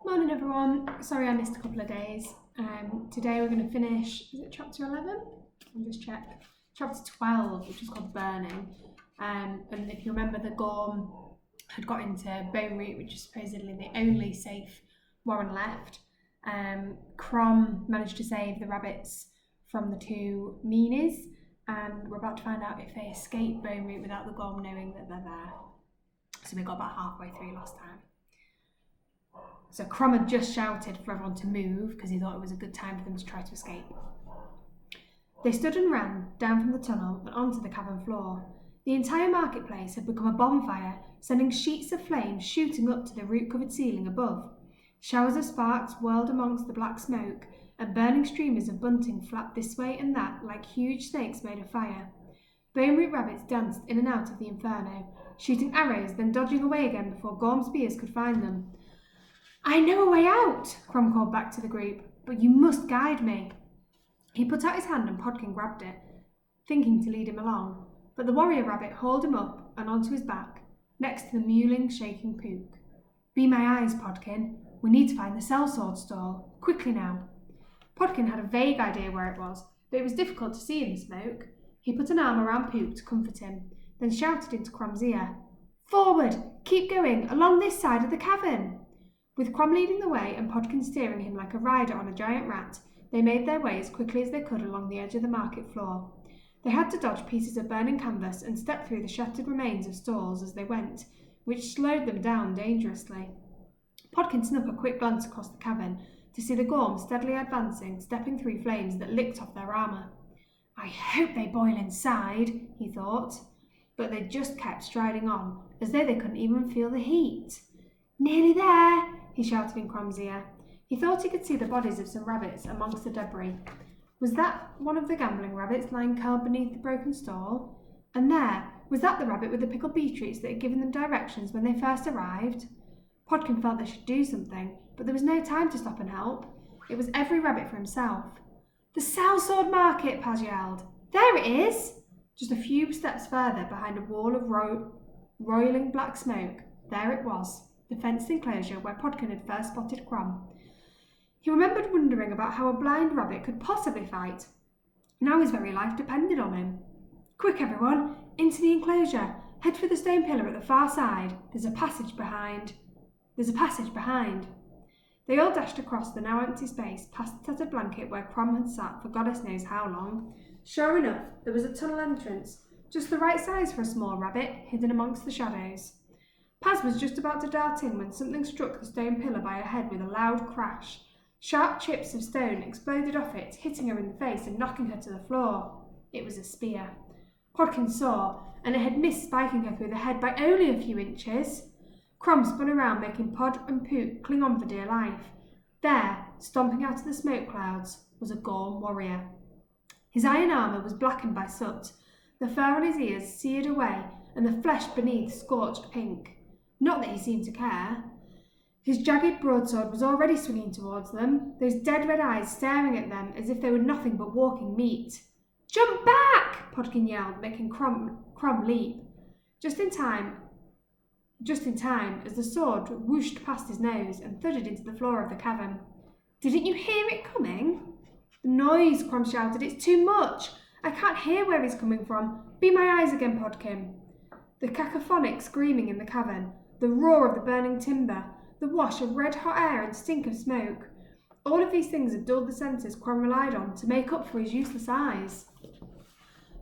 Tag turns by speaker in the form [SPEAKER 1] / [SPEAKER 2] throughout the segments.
[SPEAKER 1] Morning everyone, sorry I missed a couple of days. Today we're going to finish, is it chapter 11? I'll just check. Chapter 12, which is called Burning. And if you remember, the Gorm had got into Bone Root, which is supposedly the only safe warren left. Crom managed to save the rabbits from the two meanies, and we're about to find out if they escape Bone Root without the Gorm knowing that they're there. So we got about halfway through last time. So Crom had just shouted for everyone to move because he thought it was a good time for them to try to escape. They stood and ran down from the tunnel and onto the cavern floor. The entire marketplace had become a bonfire, sending sheets of flame shooting up to the root-covered ceiling above. Showers of sparks whirled amongst the black smoke, and burning streamers of bunting flapped this way and that like huge snakes made of fire. Bone Root rabbits danced in and out of the inferno, shooting arrows, then dodging away again before Gorm spears could find them. "I know a way out," Crom called back to the group, "but you must guide me." He put out his hand and Podkin grabbed it, thinking to lead him along, but the warrior rabbit hauled him up and onto his back, next to the mewling, shaking Pook. "Be my eyes, Podkin. We need to find the sellsword stall. Quickly now." Podkin had a vague idea where it was, but it was difficult to see in the smoke. He put an arm around Pook to comfort him, then shouted into Crom's ear, "Forward! Keep going, along this side of the cavern!" With Crom leading the way and Podkin steering him like a rider on a giant rat, they made their way as quickly as they could along the edge of the market floor. They had to dodge pieces of burning canvas and step through the shattered remains of stalls as they went, which slowed them down dangerously. Podkin snuck a quick glance across the cavern to see the Gorm steadily advancing, stepping through flames that licked off their armour. "I hope they boil inside," he thought, but they just kept striding on, as though they couldn't even feel the heat. "Nearly there," he shouted in Crom's ear. He thought he could see the bodies of some rabbits amongst the debris. Was that one of the gambling rabbits lying curled beneath the broken stall? And there, was that the rabbit with the pickled beetroots that had given them directions when they first arrived? Podkin felt they should do something, but there was no time to stop and help. It was every rabbit for himself. "The sellsword market," Paz yelled. "There it is!" Just a few steps further, behind a wall of roiling black smoke, there it was. The fenced enclosure where Podkin had first spotted Crom. He remembered wondering about how a blind rabbit could possibly fight. Now his very life depended on him. "Quick, everyone, into the enclosure. Head for the stone pillar at the far side. There's a passage behind. They all dashed across the now empty space, past the tattered blanket where Crom had sat for goddess knows how long. Sure enough, there was a tunnel entrance, just the right size for a small rabbit, hidden amongst the shadows. Paz was just about to dart in when something struck the stone pillar by her head with a loud crash. Sharp chips of stone exploded off it, hitting her in the face and knocking her to the floor. It was a spear. Podkin saw, and it had missed spiking her through the head by only a few inches. Crom spun around, making Pod and Pook cling on for dear life. There, stomping out of the smoke clouds, was a Gorm warrior. His iron armour was blackened by soot, the fur on his ears seared away, and the flesh beneath scorched pink. Not that he seemed to care. His jagged broadsword was already swinging towards them, those dead red eyes staring at them as if they were nothing but walking meat. "Jump back!" Podkin yelled, making Crom leap. Just in time as the sword whooshed past his nose and thudded into the floor of the cavern. "Didn't you hear it coming?" "The noise," Crom shouted. "It's too much. I can't hear where he's coming from. Be my eyes again, Podkin." The cacophonic screaming in the cavern, the roar of the burning timber, the wash of red-hot air and stink of smoke. All of these things had dulled the senses Crom relied on to make up for his useless eyes.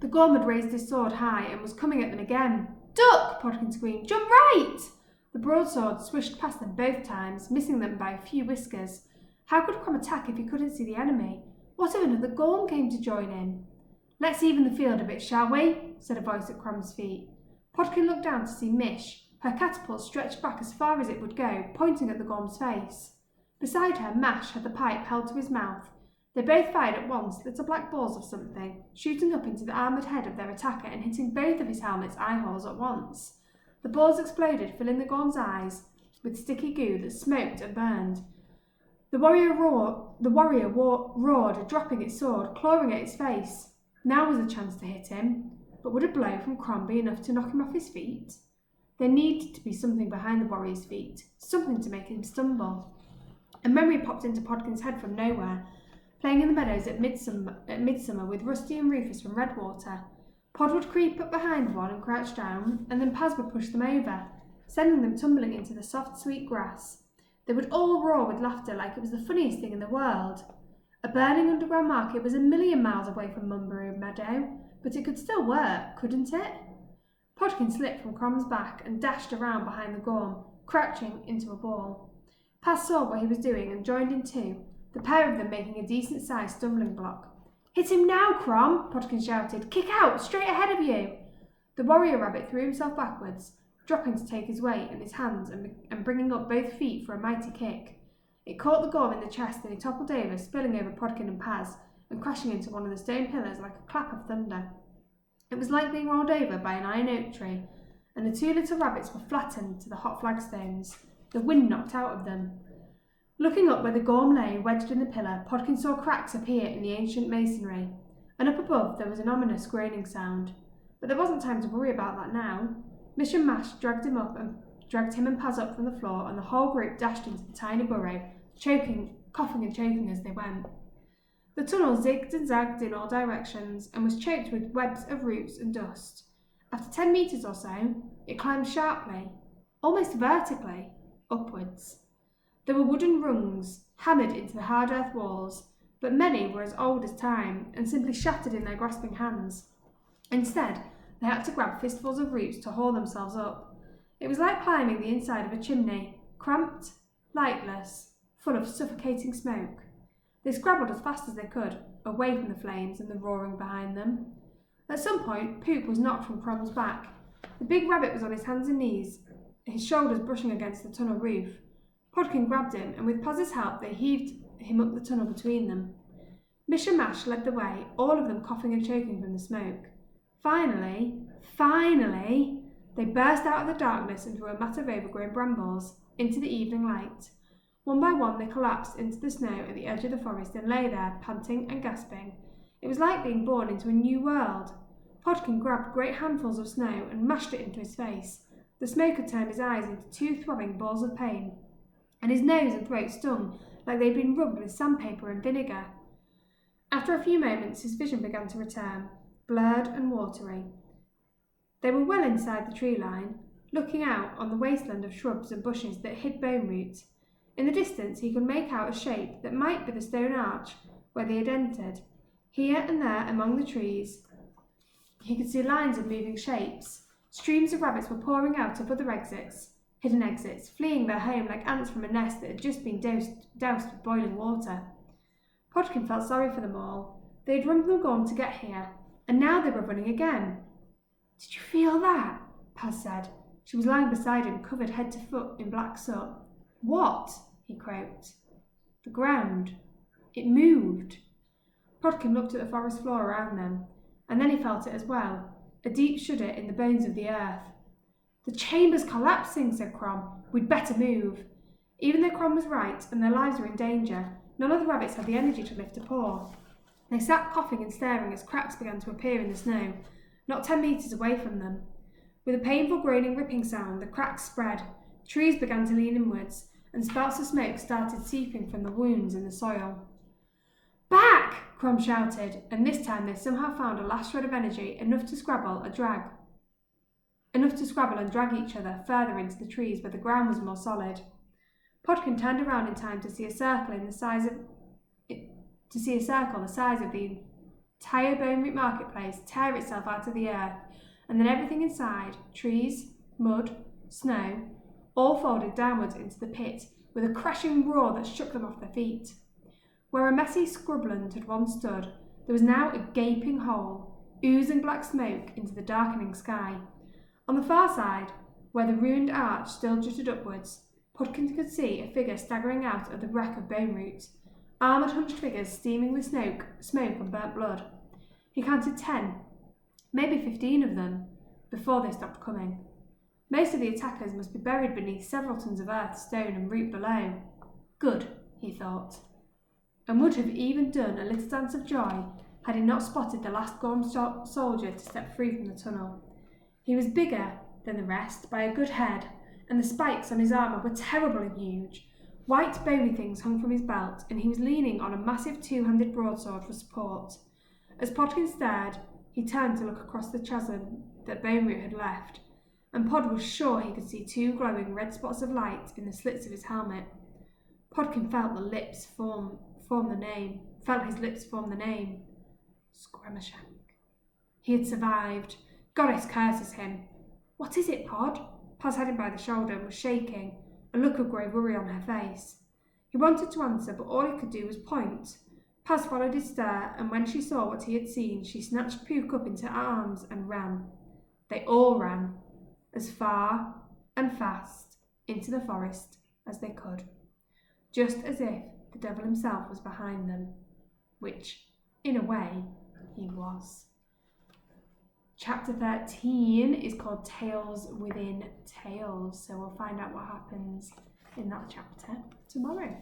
[SPEAKER 1] The Gorm had raised his sword high and was coming at them again. "Duck!" Podkin screamed. "Jump right!" The broadsword swished past them both times, missing them by a few whiskers. How could Crom attack if he couldn't see the enemy? What if another Gorm came to join in? "Let's even the field a bit, shall we?" said a voice at Crom's feet. Podkin looked down to see Mish, her catapult stretched back as far as it would go, pointing at the Gorm's face. Beside her, Mash had the pipe held to his mouth. They both fired at once, little black balls of something, shooting up into the armoured head of their attacker and hitting both of his helmet's eye holes at once. The balls exploded, filling the Gorm's eyes with sticky goo that smoked and burned. The warrior roared, dropping its sword, clawing at his face. Now was the chance to hit him, but would a blow from Crom be enough to knock him off his feet? There needed to be something behind the warrior's feet, something to make him stumble. A memory popped into Podkin's head from nowhere. Playing in the meadows at midsummer with Rusty and Rufus from Redwater. Pod would creep up behind one and crouch down, and then Paz would push them over, sending them tumbling into the soft, sweet grass. They would all roar with laughter like it was the funniest thing in the world. A burning underground market was 1,000,000 miles away from Munbury Meadow, but it could still work, couldn't it? Podkin slipped from Crom's back and dashed around behind the gorm, crouching into a ball. Paz saw what he was doing and joined in too, the pair of them making a decent-sized stumbling block. "Hit him now, Crom!" Podkin shouted. "Kick out, straight ahead of you!" The warrior rabbit threw himself backwards, dropping to take his weight in his hands and bringing up both feet for a mighty kick. It caught the gorm in the chest and he toppled over, spilling over Podkin and Paz, and crashing into one of the stone pillars like a clap of thunder. It was like being rolled over by an iron oak tree, and the two little rabbits were flattened to the hot flagstones, the wind knocked out of them. Looking up where the gorm lay, wedged in the pillar, Podkin saw cracks appear in the ancient masonry, and up above there was an ominous groaning sound. But there wasn't time to worry about that now. Mission Mash dragged him and Paz up from the floor, and the whole group dashed into the tiny burrow, coughing and choking as they went. The tunnel zigged and zagged in all directions, and was choked with webs of roots and dust. After 10 metres or so, it climbed sharply, almost vertically, upwards. There were wooden rungs hammered into the hard earth walls, but many were as old as time and simply shattered in their grasping hands. Instead, they had to grab fistfuls of roots to haul themselves up. It was like climbing the inside of a chimney, cramped, lightless, full of suffocating smoke. They scrabbled as fast as they could, away from the flames and the roaring behind them. At some point, Poop was knocked from Crom's back. The big rabbit was on his hands and knees, his shoulders brushing against the tunnel roof. Podkin grabbed him, and with Paz's help they heaved him up the tunnel between them. Mission Mash led the way, all of them coughing and choking from the smoke. Finally, they burst out of the darkness and through a mat of overgrown brambles, into the evening light. One by one they collapsed into the snow at the edge of the forest and lay there, panting and gasping. It was like being born into a new world. Podkin grabbed great handfuls of snow and mashed it into his face. The smoke had turned his eyes into 2 throbbing balls of pain, and his nose and throat stung like they'd been rubbed with sandpaper and vinegar. After a few moments his vision began to return, blurred and watery. They were well inside the tree line, looking out on the wasteland of shrubs and bushes that hid Bone Root. In the distance he could make out a shape that might be the stone arch where they had entered. Here and there among the trees he could see lines of moving shapes. Streams of rabbits were pouring out of other hidden exits, fleeing their home like ants from a nest that had just been doused with boiling water. Podkin felt sorry for them all. They had run the gorm to get here, and now they were running again. "Did you feel that?" Paz said. She was lying beside him, covered head to foot in black soot. "What?" he croaked. "The ground. It moved." Podkin looked at the forest floor around them, and then he felt it as well, a deep shudder in the bones of the earth. "The chamber's collapsing," said Crom. "We'd better move." Even though Crom was right and their lives were in danger, none of the rabbits had the energy to lift a paw. They sat coughing and staring as cracks began to appear in the snow, not 10 metres away from them. With a painful groaning ripping sound, the cracks spread, trees began to lean inwards, and spouts of smoke started seeping from the wounds in the soil. "Back!" Crom shouted, and this time they somehow found a last shred of energy, enough to scrabble and drag each other further into the trees where the ground was more solid. Podkin turned around in time to see a circle the size of the entire Bone Root marketplace tear itself out of the earth, and then everything inside, trees, mud, snow, all folded downwards into the pit with a crashing roar that shook them off their feet. Where a messy scrubland had once stood, there was now a gaping hole, oozing black smoke into the darkening sky. On the far side, where the ruined arch still jutted upwards, Podkin could see a figure staggering out of the wreck of Bone Root, armoured hunched figures steaming with smoke and burnt blood. He counted 10, maybe 15 of them, before they stopped coming. Most of the attackers must be buried beneath several tons of earth, stone and root below. Good, he thought, and would have even done a little dance of joy had he not spotted the last gorm soldier to step free from the tunnel. He was bigger than the rest by a good head, and the spikes on his armour were terribly huge, White bony things hung from his belt, and he was leaning on a massive two-handed broadsword for support. As Podkin stared, he turned to look across the chasm that Boneroot had left, and Pod was sure he could see two glowing red spots of light in the slits of his helmet. Podkin felt his lips form the name. Skremashank. He had survived. Goddess curses him. What is it, Pod? Paz had him by the shoulder and was shaking, a look of grave worry on her face. He wanted to answer, but all he could do was point. Paz followed his stare, and when she saw what he had seen, she snatched Puke up into her arms and ran. They all ran, as far and fast into the forest as they could, just as if the devil himself was behind them, which, in a way, he was. Chapter 13 is called Tales Within Tales, so we'll find out what happens in that chapter tomorrow.